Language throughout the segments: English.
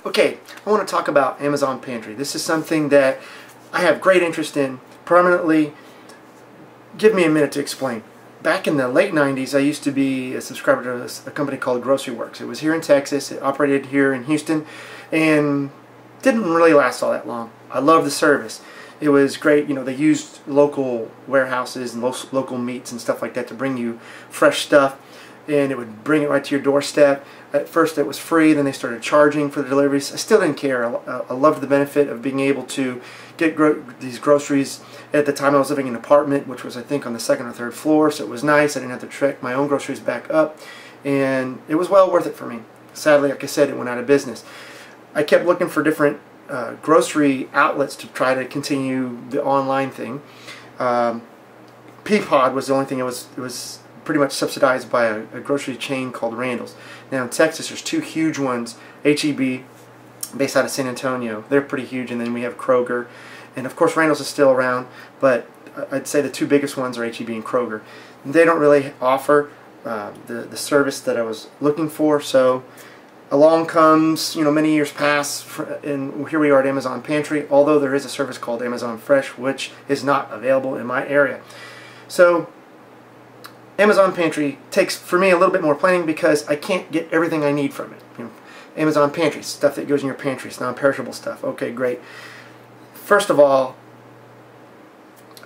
Okay, I want to talk about Amazon Pantry. This is something that I have great interest in permanently. Give me a minute to explain. Back in the late 90s, I used to be a subscriber to a company called Grocery Works. It was here in Texas. It operated here in Houston and didn't really last all that long. I loved the service. It was great. You know, they used local warehouses and local meats and stuff like that to bring you fresh stuff, and it would bring it right to your doorstep. At first it was free, then they started charging for the deliveries. I still didn't care. I loved the benefit of being able to get these groceries. At the time I was living in an apartment, which was I think on the second or third floor, so it was nice. I didn't have to trek my own groceries back up, and it was well worth it for me. Sadly, like I said, it went out of business. I kept looking for different grocery outlets to try to continue the online thing. Peapod was the only thing. It was pretty much subsidized by a grocery chain called Randall's. Now in Texas there's two huge ones, H-E-B, based out of San Antonio. They're pretty huge, and then we have Kroger, and of course Randall's is still around, but I'd say the two biggest ones are H-E-B and Kroger. They don't really offer the service that I was looking for, so along comes, many years pass, and here we are at Amazon Pantry, although there is a service called Amazon Fresh, which is not available in my area. So Amazon Pantry takes, for me, a little bit more planning because I can't get everything I need from it. Amazon Pantry, stuff that goes in your pantry, it's non-perishable stuff. Okay, great. First of all,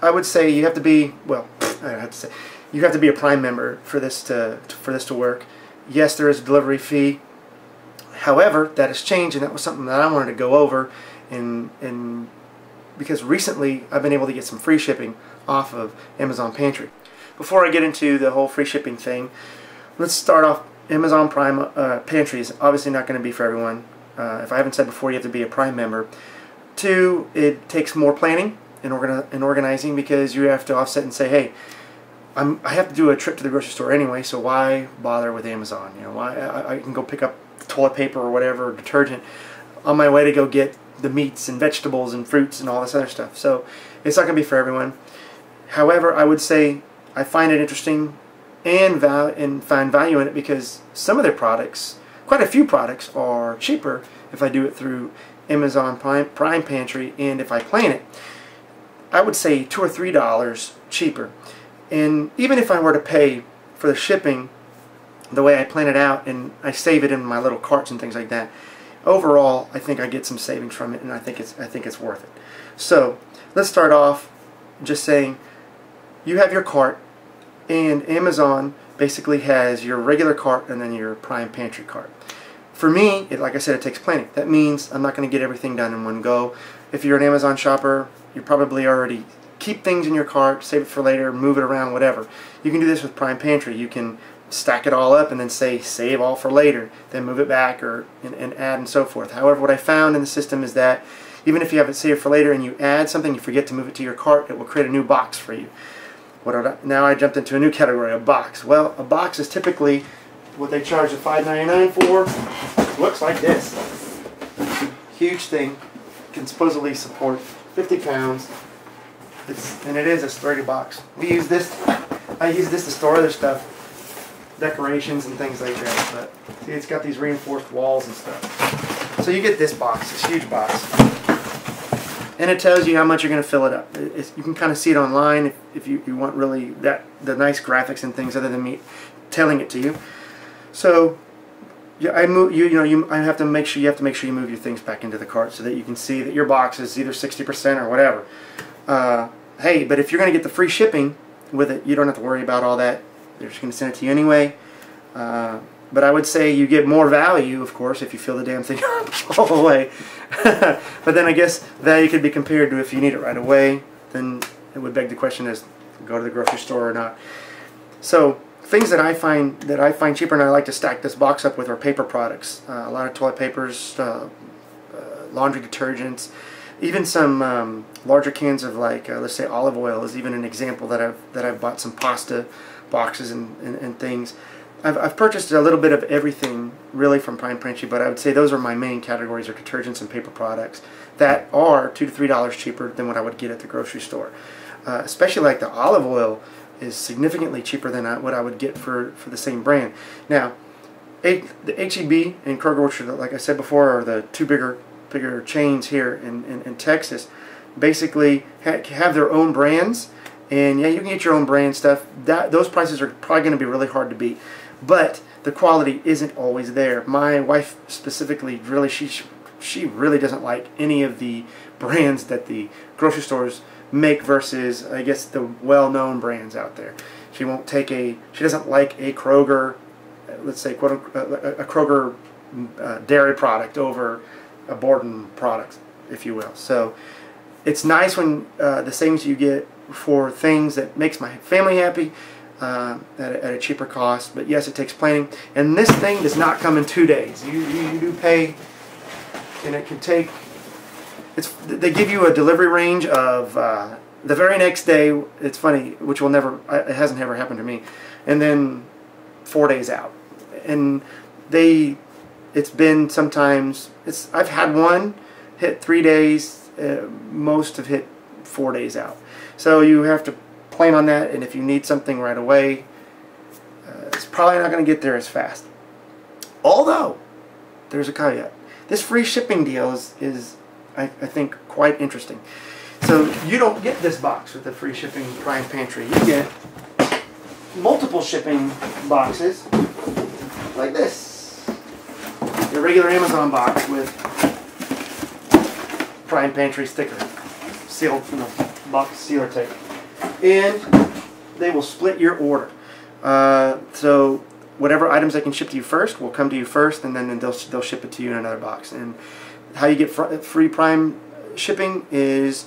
I would say you have to be, you have to be a Prime member for this to work. Yes, there is a delivery fee. However, that has changed, and that was something that I wanted to go over, and because recently I've been able to get some free shipping off of Amazon Pantry. Before I get into the whole free shipping thing, let's start off. Amazon Prime Pantry is obviously not going to be for everyone. If I haven't said before, you have to be a Prime member. 2, it takes more planning and organizing, because you have to offset and say, hey, I have to do a trip to the grocery store anyway, so why bother with Amazon? Why I can go pick up toilet paper or whatever, detergent, on my way to go get the meats and vegetables and fruits and all this other stuff. So it's not going to be for everyone. However, I would say I find it interesting and find value in it, because some of their products, quite a few products, are cheaper if I do it through Amazon Prime Pantry, and if I plan it, I would say $2 or $3 cheaper. And even if I were to pay for the shipping the way I plan it out, and I save it in my little carts and things like that, overall I think I get some savings from it, and I think it's worth it. So let's start off just saying, you have your cart, and Amazon basically has your regular cart and then your Prime Pantry cart. For me, like I said, it takes planning. That means I'm not going to get everything done in one go. If you're an Amazon shopper, you probably already keep things in your cart, save it for later, move it around, whatever. You can do this with Prime Pantry. You can stack it all up and then say save all for later, then move it back and add and so forth. However, what I found in the system is that even if you have it saved for later and you add something, you forget to move it to your cart, it will create a new box for you. Now I jumped into a new category, a box. Well, a box is typically what they charge the $5.99 for. Looks like this. Huge thing. Can supposedly support 50 pounds. And it is a sturdy box. We use this. I use this to store other stuff, decorations and things like that. But see, it's got these reinforced walls and stuff. So you get this box, this huge box. And it tells you how much you're going to fill it up. You can kind of see it online if you want really the nice graphics and things, other than me telling it to you. So yeah, I have to make sure you move your things back into the cart so that you can see that your box is either 60% or whatever. Hey, but if you're going to get the free shipping with it, you don't have to worry about all that. They're just going to send it to you anyway. But I would say you get more value, of course, if you fill the damn thing up all the way. But then I guess value could be compared to if you need it right away. Then it would beg the question: is go to the grocery store or not? So things that I find cheaper, and I like to stack this box up with, are paper products. A lot of toilet papers, laundry detergents, even some larger cans of, like let's say olive oil is even an example that I've bought some pasta boxes and things. I've purchased a little bit of everything really from Prime Pantry, but I would say those are my main categories, are detergents and paper products that are $2 to $3 cheaper than what I would get at the grocery store. Especially like the olive oil is significantly cheaper than what I would get for the same brand. Now, the H-E-B and Kroger, which are, like I said before, are the two bigger chains here in Texas, basically have their own brands. And yeah, you can get your own brand stuff. Those prices are probably going to be really hard to beat, but the quality isn't always there. My wife specifically, really, she really doesn't like any of the brands that the grocery stores make versus, I guess, the well-known brands out there. She doesn't like a Kroger, let's say, a Kroger dairy product over a Borden product, if you will. So it's nice when the savings you get for things that makes my family happy at a cheaper cost. But yes, it takes planning, and this thing does not come in 2 days. You do pay, and it can take. They give you a delivery range of the very next day. It's funny, which will never. It hasn't ever happened to me, and then 4 days out, and it's been sometimes. I've had one hit 3 days. Most have hit 4 days out. So you have to plan on that, and if you need something right away, it's probably not going to get there as fast. Although, there's a caveat. This free shipping deal is I think, quite interesting. So you don't get this box with the free shipping Prime Pantry. You get multiple shipping boxes like this. Your regular Amazon box with Prime Pantry sticker, sealed, box sealer tape, and they will split your order. So whatever items they can ship to you first will come to you first, and then they'll ship it to you in another box. And how you get free Prime shipping is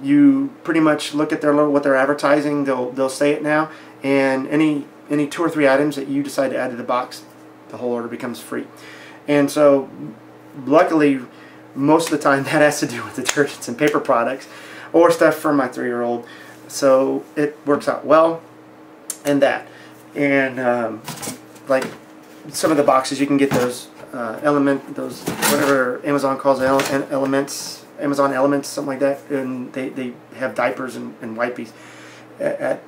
you pretty much look at what they're advertising. They'll say it now, and any 2 or 3 items that you decide to add to the box, the whole order becomes free. And so, luckily, most of the time that has to do with detergents and paper products, or stuff for my 3-year-old. So it works out well, and like some of the boxes you can get those those whatever Amazon calls elements, Amazon Elements, something like that, and they have diapers and wipes at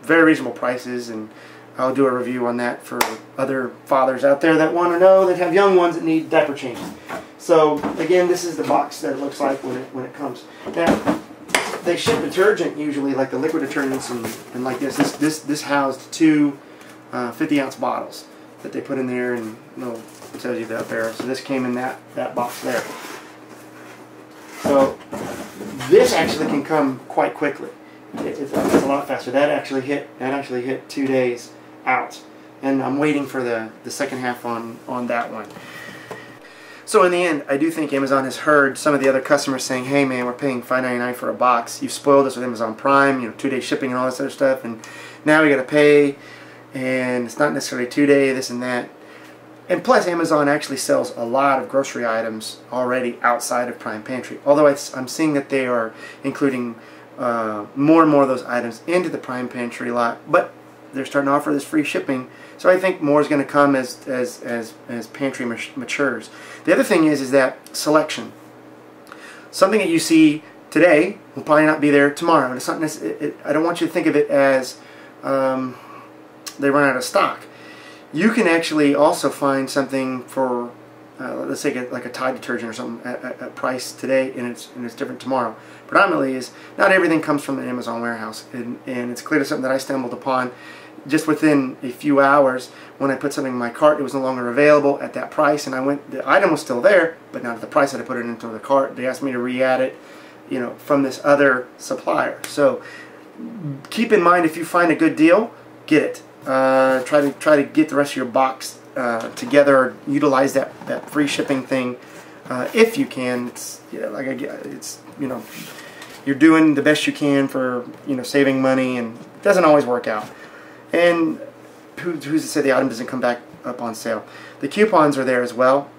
very reasonable prices, and I'll do a review on that for other fathers out there that want to know, that have young ones that need diaper changes. So again, this is the box that it looks like when it comes. Now they ship detergent usually, like the liquid detergents and like this. This housed 2 50-ounce bottles that they put in there, and it tells you that there. So this came in that box there. So this actually can come quite quickly. It's a lot faster. That actually hit 2 days out, and I'm waiting for the second half on that one. So in the end, I do think Amazon has heard some of the other customers saying, "Hey man, we're paying $5.99 for a box. You've spoiled us with Amazon Prime, 2-day shipping and all this other stuff, and now we got to pay, and it's not necessarily 2-day, this and that." And plus, Amazon actually sells a lot of grocery items already outside of Prime Pantry. Although I'm seeing that they are including more and more of those items into the Prime Pantry lot, but they're starting to offer this free shipping. So I think more is going to come as Pantry matures. The other thing is that selection. Something that you see today will probably not be there tomorrow. And it's not I don't want you to think of it as they run out of stock. You can actually also find something for, let's say, like a Tide detergent or something at price today, and it's different tomorrow. Predominantly is not everything comes from an Amazon warehouse, and it's clearly something that I stumbled upon just within a few hours. When I put something in my cart, it was no longer available at that price, and the item was still there, but not at the price that I put it into the cart. They asked me to re-add it, from this other supplier. So keep in mind, if you find a good deal, get it. Try to get the rest of your box together, or utilize that free shipping thing if you can. You're doing the best you can for saving money, and it doesn't always work out. And who's to say the item doesn't come back up on sale? The coupons are there as well.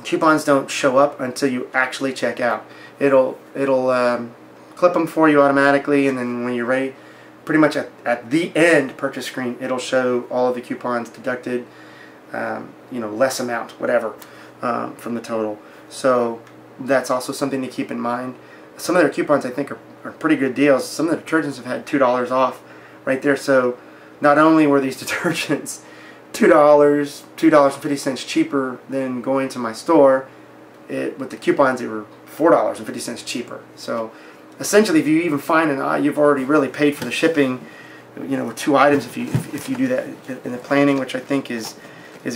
Coupons don't show up until you actually check out. It'll clip them for you automatically, and then when you're ready, pretty much at the end purchase screen, it'll show all of the coupons deducted, less amount, whatever, from the total. So that's also something to keep in mind. Some of their coupons, I think, are pretty good deals. Some of the detergents have had $2 off right there. So not only were these detergents $2.50 cheaper than going to my store. With the coupons, they were $4.50 cheaper. So essentially, if you even find an you've already really paid for the shipping, you know, with 2 items if you do that in the planning, which I think is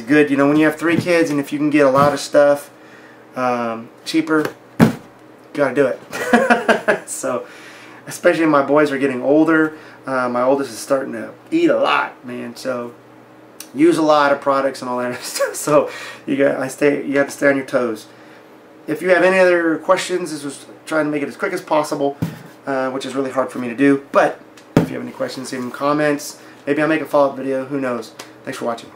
good. You know, when you have 3 kids and if you can get a lot of stuff cheaper, you gotta do it. So especially when my boys are getting older, my oldest is starting to eat a lot, man. So use a lot of products and all that stuff. So you have to stay on your toes. If you have any other questions, this was trying to make it as quick as possible, which is really hard for me to do. But if you have any questions, leave them in comments. Maybe I'll make a follow-up video. Who knows? Thanks for watching.